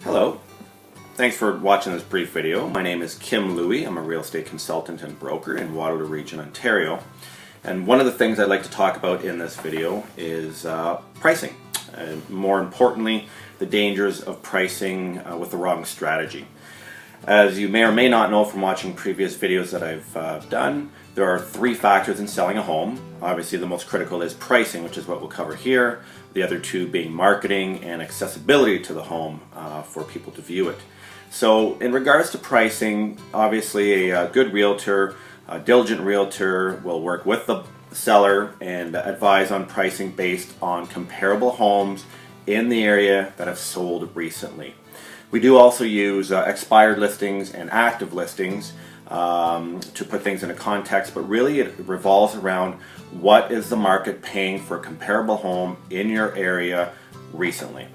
Hello, thanks for watching this brief video. My name is Kim Louie. I'm a real estate consultant and broker in Waterloo Region, Ontario. And one of the things I'd like to talk about in this video is pricing. And more importantly, the dangers of pricing with the wrong strategy. As you may or may not know from watching previous videos that I've done, there are three factors in selling a home. Obviously the most critical is pricing, which is what we'll cover here. The other two being marketing and accessibility to the home for people to view it. So in regards to pricing, obviously a good realtor, a diligent realtor will work with the seller and advise on pricing based on comparable homes in the area that have sold recently. We do also use expired listings and active listings to put things into context, but really it revolves around what is the market paying for a comparable home in your area recently.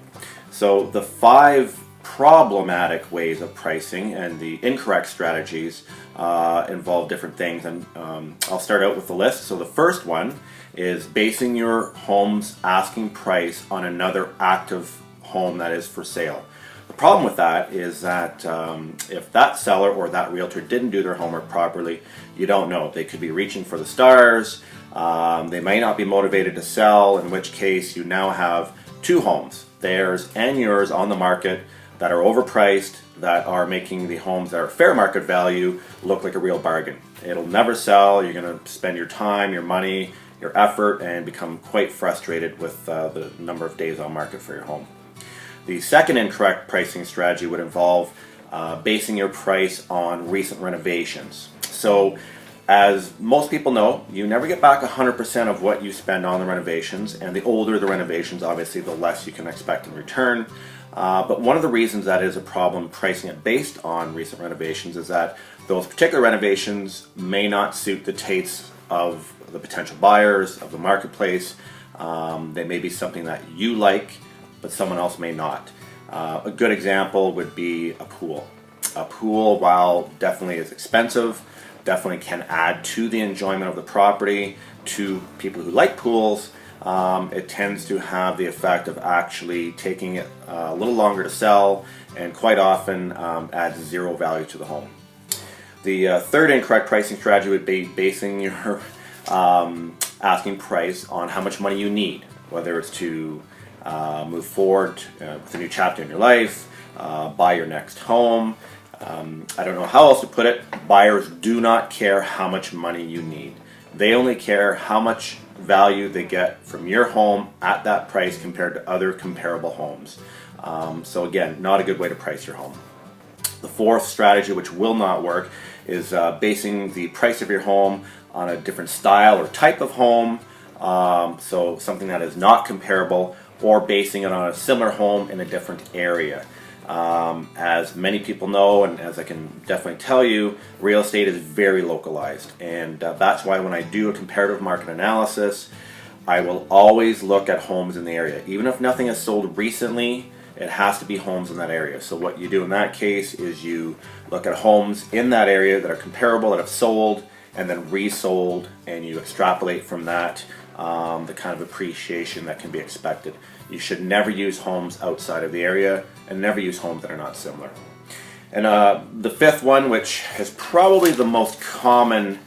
So the five problematic ways of pricing and the incorrect strategies involve different things, and I'll start out with the list. So the first one is basing your home's asking price on another active home that is for sale. The problem with that is that if that seller or that realtor didn't do their homework properly, you don't know. They could be reaching for the stars, they may not be motivated to sell, in which case you now have two homes, theirs and yours, on the market that are overpriced, that are making the homes that are fair market value look like a real bargain. It'll never sell. You're going to spend your time, your money, your effort, and become quite frustrated with the number of days on market for your home. The second incorrect pricing strategy would involve basing your price on recent renovations. So as most people know, you never get back 100% of what you spend on the renovations, and the older the renovations, obviously the less you can expect in return. But one of the reasons that is a problem pricing it based on recent renovations is that those particular renovations may not suit the tastes of the potential buyers, of the marketplace. They may be something that you like, but someone else may not. A good example would be a pool. A pool, while definitely is expensive, definitely can add to the enjoyment of the property. To people who like pools, it tends to have the effect of actually taking it a little longer to sell, and quite often adds zero value to the home. The third incorrect pricing strategy would be basing your asking price on how much money you need, whether it's to move forward with a new chapter in your life, buy your next home. I don't know how else to put it. Buyers do not care how much money you need. They only care how much value they get from your home at that price compared to other comparable homes. So again, not a good way to price your home. The fourth strategy, which will not work, is basing the price of your home on a different style or type of home. So something that is not comparable, or basing it on a similar home in a different area. As many people know, and as I can definitely tell you, real estate is very localized, and that's why when I do a comparative market analysis, I will always look at homes in the area. Even if nothing has sold recently, it has to be homes in that area. So what you do in that case is you look at homes in that area that are comparable, that have sold and then resold, and you extrapolate from that the kind of appreciation that can be expected. You should never use homes outside of the area, and never use homes that are not similar. And the fifth one, which is probably the most common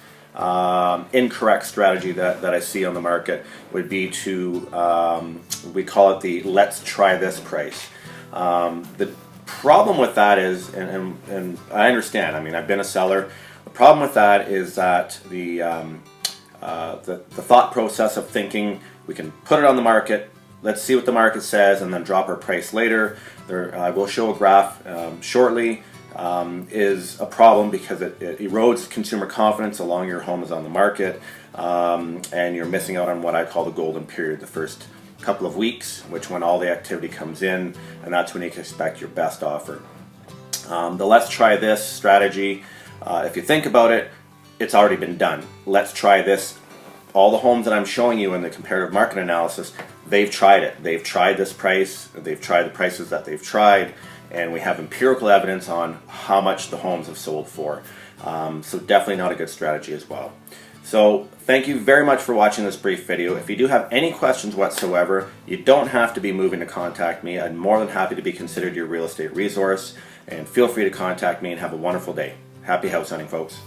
incorrect strategy that I see on the market, would be to, we call it the let's try this price. The problem with that is, and I understand, I mean, I've been a seller. The problem with that is that the thought process of thinking we can put it on the market, let's see what the market says, and then drop our price later. I will show a graph shortly, is a problem because it erodes consumer confidence along your home is on the market, and you're missing out on what I call the golden period, the first couple of weeks, which when all the activity comes in, and that's when you can expect your best offer. The let's try this strategy, if you think about it, it's already been done. Let's try this. All the homes that I'm showing you in the comparative market analysis, they've tried it. They've tried this price, they've tried the prices that they've tried, and we have empirical evidence on how much the homes have sold for. So definitely not a good strategy as well. So thank you very much for watching this brief video. If you do have any questions whatsoever, you don't have to be moving to contact me. I'm more than happy to be considered your real estate resource, and feel free to contact me and have a wonderful day. Happy house hunting, folks.